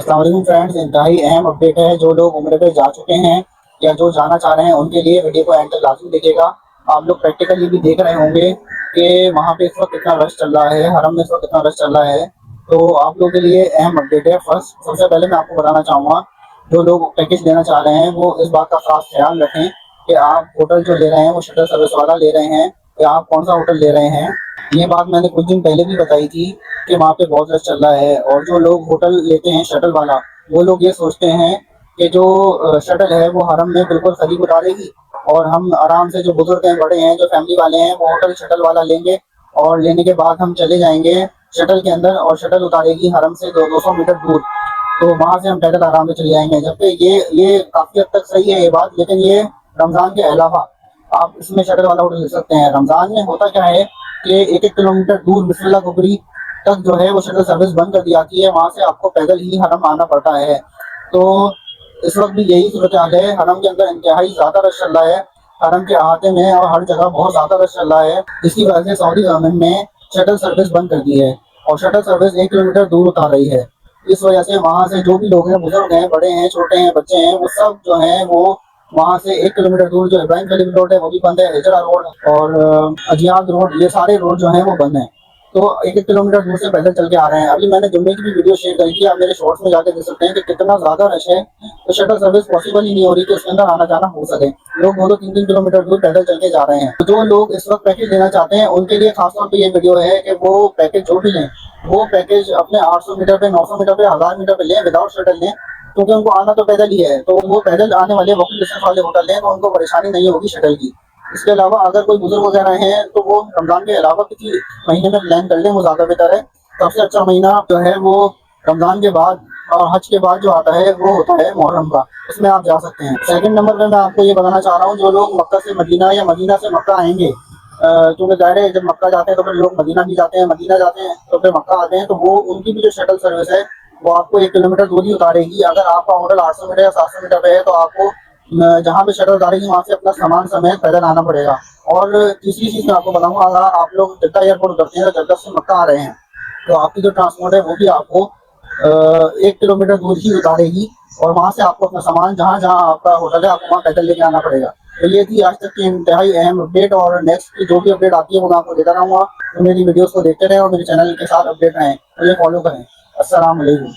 अस्सलाम वालेकुम फ्रेंड्स, इंतहाई अहम अपडेट है। जो लोग उम्र पे जा चुके हैं या जो जाना चाह रहे हैं उनके लिए वीडियो को एंड तक लाजमी देखिएगा। आप लोग प्रैक्टिकली भी देख रहे होंगे कि वहाँ पे इस वक्त कितना रश चल रहा है, हरम में इस वक्त कितना रश चल रहा है। तो आप लोगों के लिए अहम अपडेट है। फर्स्ट सबसे पहले मैं आपको बताना चाहूँगा, जो लोग पैकेज लेना चाह रहे हैं वो इस बात का खास ख्याल रखें कि आप होटल जो ले रहे हैं वो शटल सर्विस वाला ले रहे हैं या आप कौन सा होटल ले रहे हैं। ये बात मैंने कुछ दिन पहले भी बताई थी कि वहाँ पे बहुत रश चल रहा है। और जो लोग होटल लेते हैं शटल वाला, वो लोग ये सोचते हैं कि जो शटल है वो हरम में बिल्कुल करीब उतारेगी और हम आराम से, जो बुजुर्ग हैं, बड़े हैं, जो फैमिली वाले हैं, वो होटल शटल वाला लेंगे और लेने के बाद हम चले जाएंगे शटल के अंदर और शटल उतारेगी हरम से 200 मीटर दूर। तो वहां से हम पैदल आराम से चले जाएंगे। जबकि ये काफी हद तक सही है ये बात, लेकिन ये रमजान के अलावा आप इसमें शटल वाला होटल ले सकते हैं। रमजान में होता क्या है कि 1-1 किलोमीटर दूर बिस्मिल्लाह कुबरी तक जो है वो शटल सर्विस बंद कर दी जाती है। वहां से आपको पैदल ही हरम आना पड़ता है। तो इस वक्त भी यही सूरत हाल है। हरम के अंदर इंतहाई ज्यादा रश चल रहा है, हरम के अहाते में और हर जगह बहुत ज्यादा रश चल रहा है। इसकी वजह से सऊदी गवर्नमेंट ने शटल सर्विस बंद कर दी है और शटल सर्विस 1 किलोमीटर दूर उतार रही है। इस वजह से वहां से जो भी लोग हैं, बुजुर्ग हैं, बड़े हैं, छोटे हैं, बच्चे हैं, वो सब जो हैं वो वहां से 1 किलोमीटर दूर जो इब्राहिम खलील रोड है वो भी बंद है, हिजरा रोड और अजियाद रोड, ये सारे रोड जो हैं वो बंद हैं। तो 1-1 किलोमीटर दूर से पैदल चल के आ रहे हैं। अभी मैंने जुम्मे की भी वीडियो शेयर करी थी, आप मेरे शॉर्ट्स में जाके देख सकते हैं कि कितना ज्यादा रश है। तो शटल सर्विस पॉसिबल ही नहीं हो रही कि उसके अंदर आना जाना हो सके। लोग 2-3 किलोमीटर दूर पैदल चल के जा रहे हैं। तो जो लोग इस वक्त पैकेज लेना चाहते हैं उनके लिए खासतौर पर ये वीडियो है कि वो पैकेज जो भी लें, वो पैकेज अपने 800 मीटर पे, 900 मीटर पे, 1000 मीटर पे लें, विदाउट शटल लें, क्योंकि उनको आना तो पैदल ही है। तो वो पैदल आने वाले वॉकिंग डिस्टेंस वाले होटल लें तो उनको परेशानी नहीं होगी शटल की। इसके अलावा अगर कोई बुजुर्ग वगैरह हैं तो वो रमजान के अलावा किसी महीने में प्लान कर लें, वो ज्यादा बेहतर है। सबसे अच्छा महीना जो है वो रमजान के बाद और हज के बाद जो आता है वो होता है मुहर्रम का, उसमें आप जा सकते हैं। सेकंड नंबर पे मैं आपको ये बताना चाह रहा हूँ, जो लोग मक्का से मदीना या मदीना से मक्का आएंगे, क्योंकि जाहिर है जब मक्का जाते हैं तो फिर लोग मदीना भी जाते हैं, मदीना जाते हैं तो फिर मक्का आते हैं, तो वो उनकी भी जो शटल सर्विस है वो आपको 1 किलोमीटर दूर ही उतारेगी। अगर आपका होटल 800 मीटर या 700 मीटर पे है तो आपको जहाँ पे शटल उतारेगी वहां से अपना सामान समेत पैदल आना पड़ेगा। और तीसरी चीज मैं आपको बताऊंगा, अगर आप लोग जद्दा एयरपोर्ट उतरते हैं तो जद्दा से मक्का आ रहे हैं तो आपकी जो ट्रांसपोर्ट है वो भी आपको 1 किलोमीटर दूर ही उतारेगी और वहां से आपको अपना सामान, जहाँ जहाँ आपका होटल है, आपको वहाँ पैदल लेके आना पड़ेगा। तो ये थी आज तक की इंतहाई अहम अपडेट और नेक्स्ट की जो भी अपडेट आती है वो मैं आपको देता रहूंगा। तो मेरी वीडियोस को देखते रहें और मेरे चैनल के साथ अपडेट रहें, मुझे फॉलो करें। अस्सलाम वालेकुम।